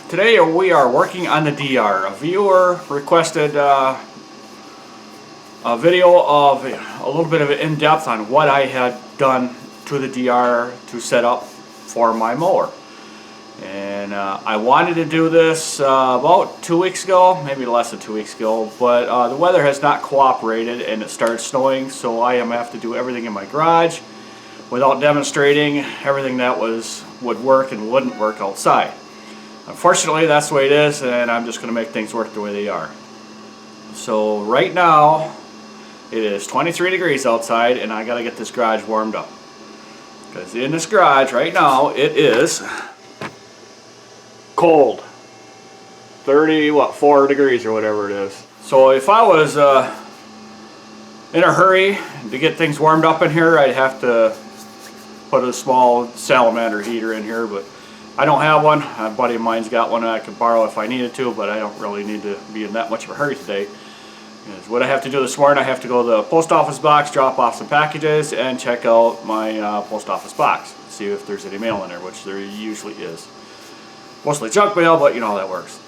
today we are working on the DR. A viewer requested a video of a little bit of in-depth on what I had done to the DR to set up for my mower. And I wanted to do this about 2 weeks ago, maybe less than 2 weeks ago, but the weather has not cooperated and it started snowing, so I am have to do everything in my garage without demonstrating everything that would work and wouldn't work outside. Unfortunately, that's the way it is, and I'm just going to make things work the way they are. So right now it is 23 degrees outside, and I got to get this garage warmed up, because in this garage right now it is cold. 4 degrees or whatever it is. So if I was in a hurry to get things warmed up in here, I'd have to put a small salamander heater in here, but I don't have one. A buddy of mine's got one I could borrow if I needed to, but I don't really need to be in that much of a hurry today. Because what I have to do this morning, I have to go to the post office box, drop off some packages, and check out my post office box. See if there's any mail in there, which there usually is. Mostly junk mail, but you know how that works.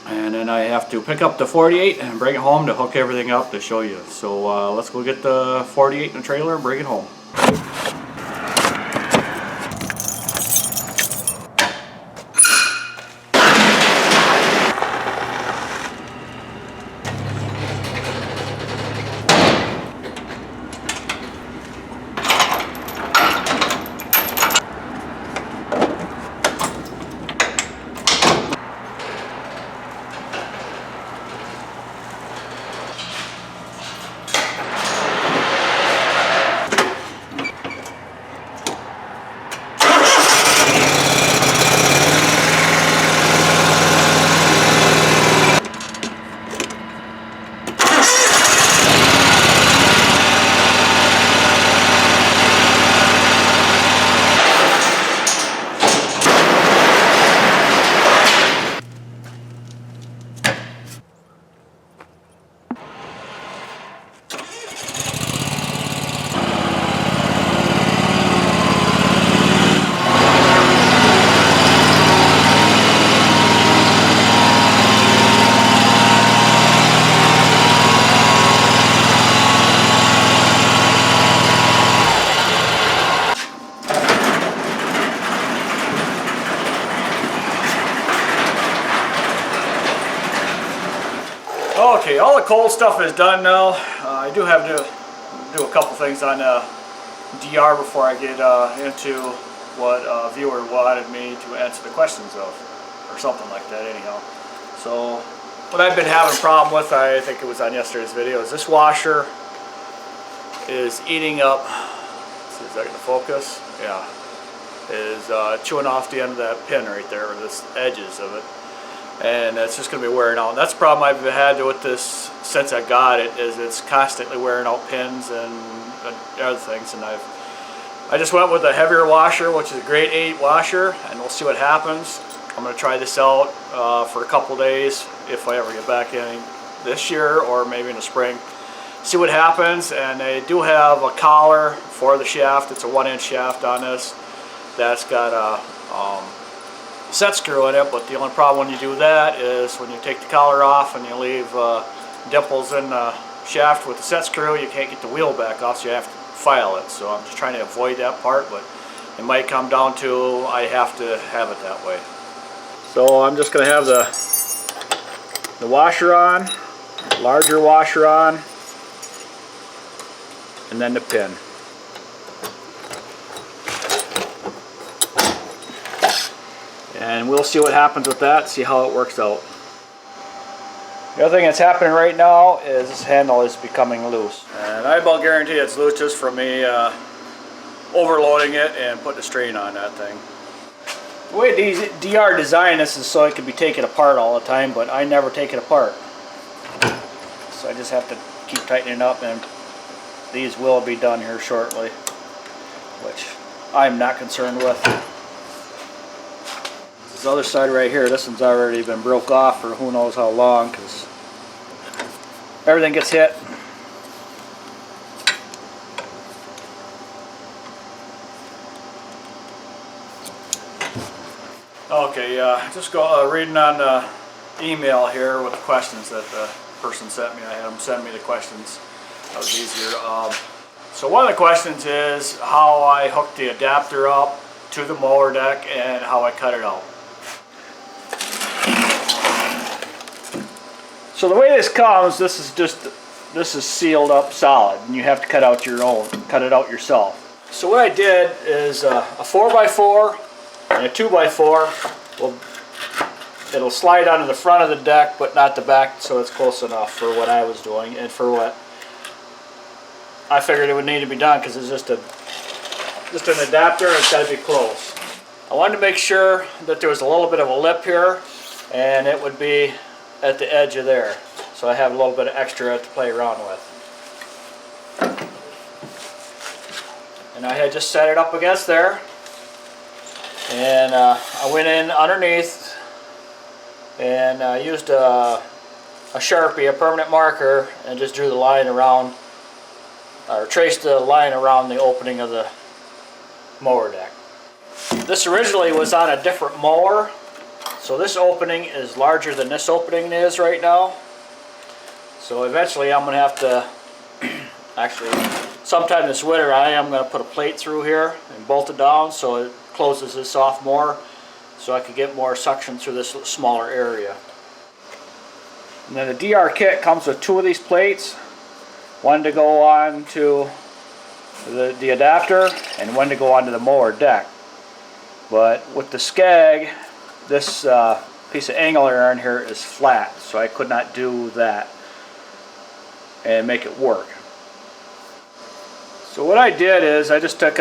And then I have to pick up the 48 and bring it home to hook everything up to show you. So let's go get the 48 in the trailer and bring it home. Okay, all the cold stuff is done now. I do have to do a couple things on DR before I get into what a viewer wanted me to answer the questions of, or something like that anyhow. So what I've been having a problem with, I think it was on yesterday's video, is this washer is eating up, is that going to focus? Yeah. Is chewing off the end of that pin right there, or the edges of it. And it's just going to be wearing out. And that's the problem I've had with this since I got it, is it's constantly wearing out pins and other things. And I just went with a heavier washer, which is a grade 8 washer, and we'll see what happens. I'm going to try this out for a couple days if I ever get back in this year or maybe in the spring. See what happens. And they do have a collar for the shaft. It's a 1-inch shaft on this. That's got a set screw in it, but the only problem when you do that is when you take the collar off and you leave dimples in the shaft with the set screw, you can't get the wheel back off, so you have to file it. So I'm just trying to avoid that part, but it might come down to I have to have it that way. So I'm just going to have the washer on, larger washer on, and then the pin. And we'll see what happens with that, see how it works out. The other thing that's happening right now is this handle is becoming loose. And I about guarantee it's loose just from me overloading it and putting a strain on that thing. The way DR designed this is so it can be taken apart all the time, but I never take it apart. So I just have to keep tightening up, and these will be done here shortly, which I'm not concerned with. This other side right here, this one's already been broke off for who knows how long, because everything gets hit. Okay, just reading on the email here with the questions that the person sent me. I had them send me the questions. That was easier. So one of the questions is how I hook the adapter up to the mower deck and how I cut it out. So the way this comes, this is sealed up solid, and you have to cut it out yourself. So what I did is a 4x4 and a 2x4. It'll slide onto the front of the deck, but not the back, so it's close enough for what I was doing and for what I figured it would need to be done, because it's just an adapter and it's got to be close. I wanted to make sure that there was a little bit of a lip here, and it would be at the edge of there, so I have a little bit of extra to play around with. And I had just set it up against there, and I went in underneath and used a Sharpie, a permanent marker, and just drew the line around, or traced the line around the opening of the mower deck. This originally was on a different mower, so this opening is larger than this opening is right now. So eventually I'm going to have to, actually sometime this winter, I am going to put a plate through here and bolt it down so it closes this off more, so I could get more suction through this smaller area. And then the DR kit comes with 2 of these plates, one to go on to the adapter and one to go onto the mower deck. But with the Skag, this piece of angle iron here is flat, so I could not do that and make it work. So what I did is I just took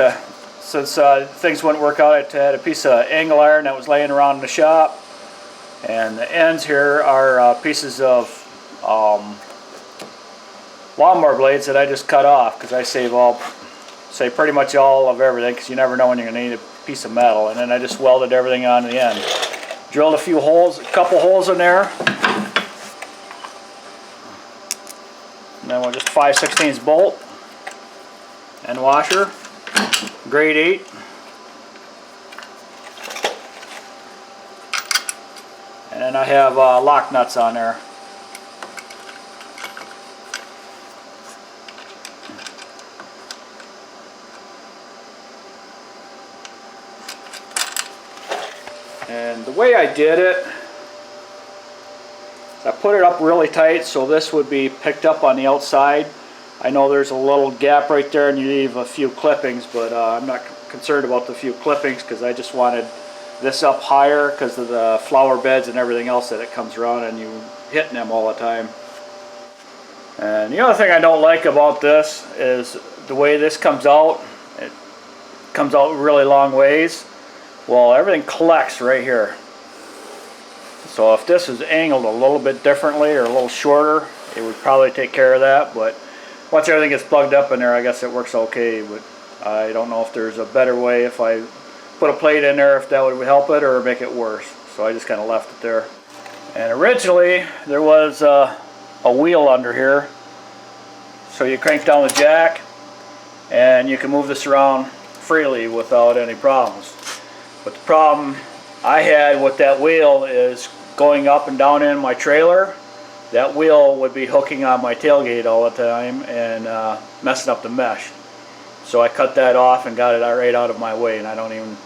since things wouldn't work out, I had a piece of angle iron that was laying around in the shop, and the ends here are pieces of lawnmower blades that I just cut off, because I save pretty much all of everything, because you never know when you're going to need a piece of metal. And then I just welded everything on the end. Drilled a couple holes in there. And then we'll just 5/16 bolt and washer, grade 8. And then I have lock nuts on there. And the way I did it, I put it up really tight so this would be picked up on the outside. I know there's a little gap right there and you leave a few clippings, but I'm not concerned about the few clippings, because I just wanted this up higher because of the flower beds and everything else that it comes around and you hitting them all the time. And the other thing I don't like about this is the way this comes out. It comes out really long ways. Well, everything collects right here. So if this is angled a little bit differently or a little shorter, it would probably take care of that. But once everything gets plugged up in there, I guess it works okay. But I don't know if there's a better way, if I put a plate in there, if that would help it or make it worse. So I just kind of left it there. And originally there was a wheel under here, so you crank down the jack and you can move this around freely without any problems. But the problem I had with that wheel is going up and down in my trailer, that wheel would be hooking on my tailgate all the time and messing up the mesh. So I cut that off and got it right out of my way, and I don't even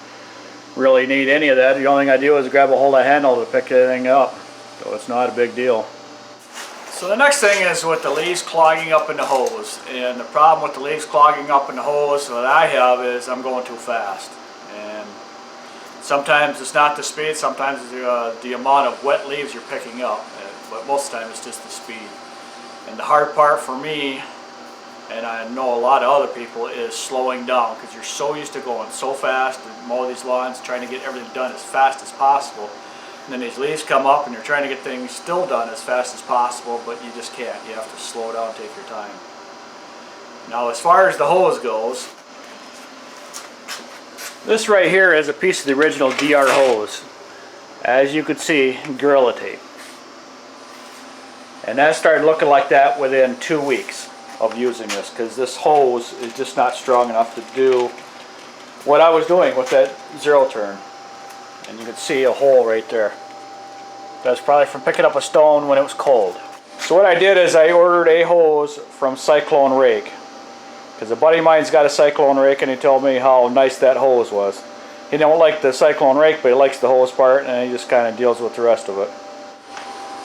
really need any of that. The only thing I do is grab a hold of the handle to pick everything up, so it's not a big deal. So the next thing is with the leaves clogging up in the hose. And the problem with the leaves clogging up in the hose that I have is I'm going too fast. And sometimes it's not the speed, sometimes it's the amount of wet leaves you're picking up. But most of the time it's just the speed. And the hard part for me, and I know a lot of other people, is slowing down, because you're so used to going so fast and mow these lawns, trying to get everything done as fast as possible. And then these leaves come up and you're trying to get things still done as fast as possible, but you just can't. You have to slow down, take your time. Now as far as the hose goes, this right here is a piece of the original DR hose. As you can see, Gorilla Tape. And that started looking like that within 2 weeks of using this, because this hose is just not strong enough to do what I was doing with that zero turn. and you can see a hole right there. That's probably from picking up a stone when it was cold. So what I did is I ordered a hose from Cyclone Rake, because a buddy of mine's got a Cyclone Rake and he told me how nice that hose was. He don't like the Cyclone Rake, but he likes the hose part, and he just kind of deals with the rest of it.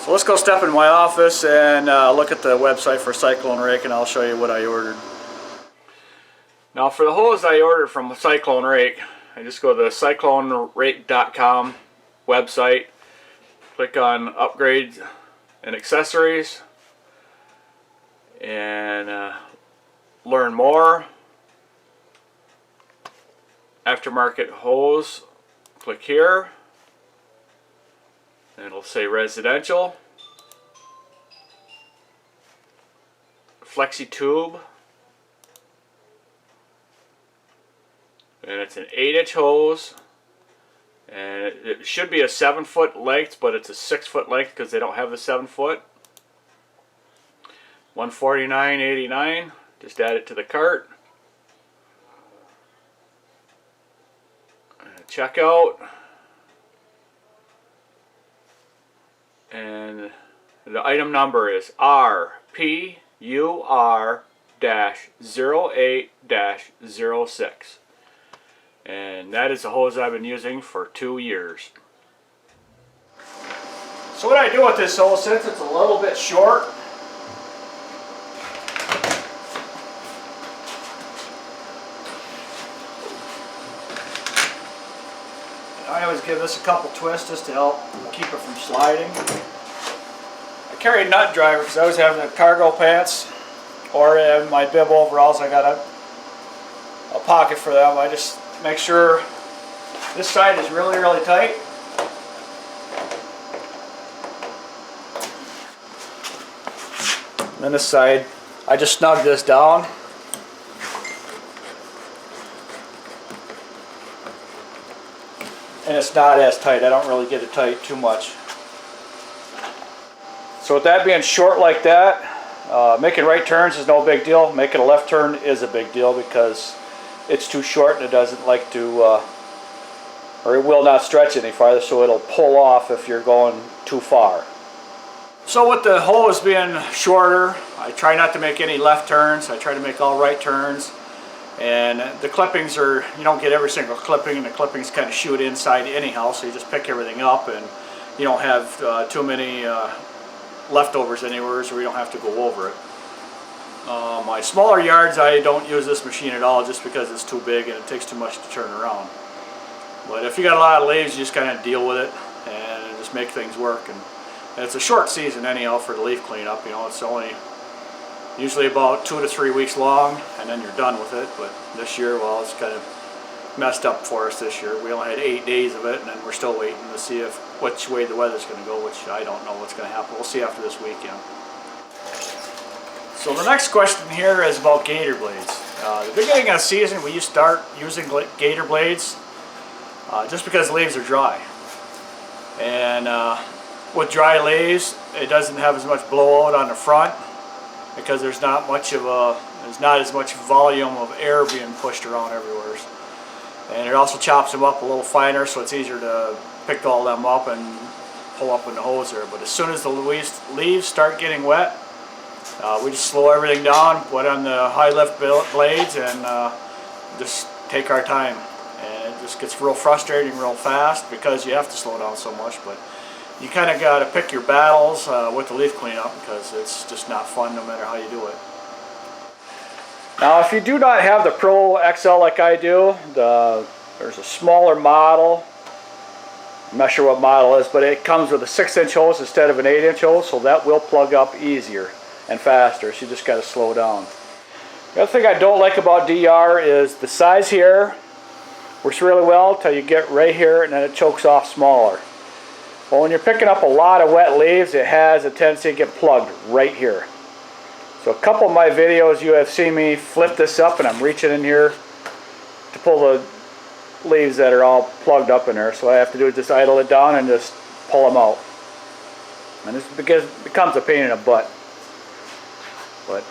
So let's go step in my office and look at the website for Cyclone Rake, and I'll show you what I ordered. Now for the hose I ordered from Cyclone Rake, I just go to the cyclonerake.com website, click on upgrades and accessories, and learn more. Aftermarket hose, click here, and it'll say residential. Flexi tube, and it's an 8-inch hose, and it should be a 7-foot length, but it's a 6-foot length because they don't have the 7-foot. $149.89. Just add it to the cart. Checkout, and the item number is RPUR-08-06, and that is the hose I've been using for 2 years. So what I do with this hose, since it's a little bit short, I always give this a couple twists just to help keep it from sliding. I carry a nut driver because I always have the cargo pants, or in my bib overalls I got a pocket for them. I just make sure this side is really, really tight. And then this side, I just snug this down. And it's not as tight. I don't really get it tight too much. So with that being short like that, making right turns is no big deal. Making a left turn is a big deal because it's too short and it doesn't like to, or it will not stretch any farther, so it'll pull off if you're going too far. So with the hose being shorter, I try not to make any left turns. I try to make all right turns. And the clippings are, you don't get every single clipping, and the clippings kind of shoot inside anyhow, so you just pick everything up and you don't have too many leftovers anywhere, so you don't have to go over it. My smaller yards, I don't use this machine at all just because it's too big and it takes too much to turn around. But if you got a lot of leaves, you just kind of deal with it and just make things work. And it's a short season anyhow for the leaf cleanup. You know, it's only usually about 2 to 3 weeks long, and then you're done with it. But this year, well, it's kind of messed up for us this year. We only had 8 days of it, and then we're still waiting to see which way the weather's going to go, which I don't know what's going to happen. We'll see after this weekend. So the next question here is about gator blades. The beginning of the season, we start using gator blades just because the leaves are dry. And with dry leaves, it doesn't have as much blowout on the front, because there's not as much volume of air being pushed around everywhere. And it also chops them up a little finer, so it's easier to pick all them up and pull up in the hose there. But as soon as the leaves start getting wet, we just slow everything down, put on the high lift blades, and just take our time. And it just gets real frustrating real fast because you have to slow down so much. But you kind of got to pick your battles with the leaf cleanup, because it's just not fun no matter how you do it. Now if you do not have the Pro XL like I do, there's a smaller model. I'm not sure what model it is, but it comes with a 6-inch hose instead of an 8-inch hose, so that will plug up easier and faster, so you just got to slow down. The other thing I don't like about DR is the size here works really well until you get right here, and then it chokes off smaller. Well, when you're picking up a lot of wet leaves, it has a tendency to get plugged right here. So a couple of my videos you have seen me flip this up, and I'm reaching in here to pull the leaves that are all plugged up in there. So what I have to do is just idle it down and just pull them out. And this becomes a pain in the butt. But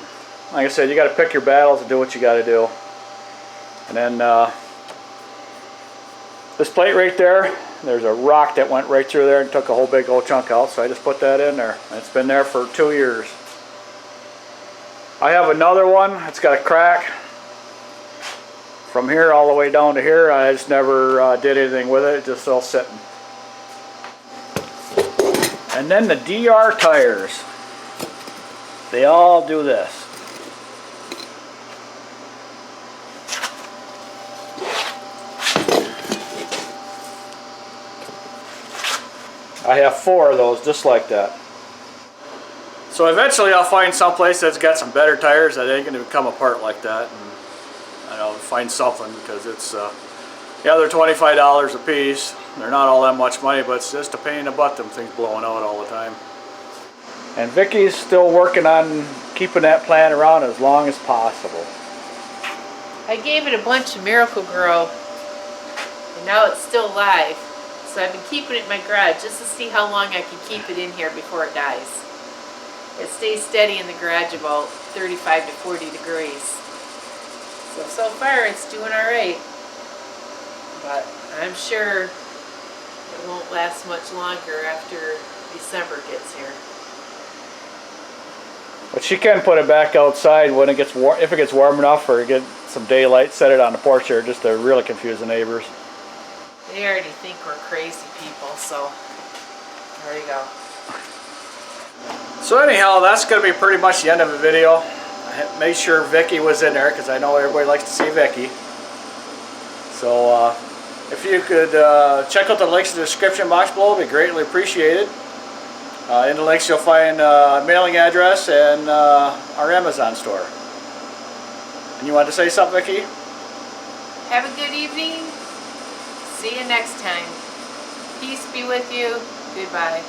like I said, you got to pick your battles and do what you got to do. And then this plate right there, there's a rock that went right through there and took a whole big old chunk out, so I just put that in there. It's been there for 2 years. I have another one. It's got a crack from here all the way down to here. I just never did anything with it. It's just still sitting. And then the DR tires. They all do this. I have 4 of those just like that. So eventually I'll find someplace that's got some better tires that ain't going to come apart like that. And I'll find something, because it's, yeah, they're $25 a piece. They're not all that much money, but it's just a pain in the butt, them things blowing out all the time. And Vicky's still working on keeping that plant around as long as possible. I gave it a bunch of Miracle-Gro, and now it's still alive. So I've been keeping it in my garage just to see how long I can keep it in here before it dies. It stays steady in the garage about 35 to 40 degrees. So far it's doing alright. But I'm sure it won't last much longer after December gets here. But she can put it back outside when it gets warm, if it gets warm enough, or get some daylight, set it on the porch here just to really confuse the neighbors. They already think we're crazy people, so there you go. So anyhow, that's going to be pretty much the end of the video. I made sure Vicky was in there, because I know everybody likes to see Vicky. So if you could check out the links in the description box below, it'd be greatly appreciated. In the links you'll find mailing address and our Amazon store. And you wanted to say something, Vicky? Have a good evening. See you next time. Peace be with you. Goodbye.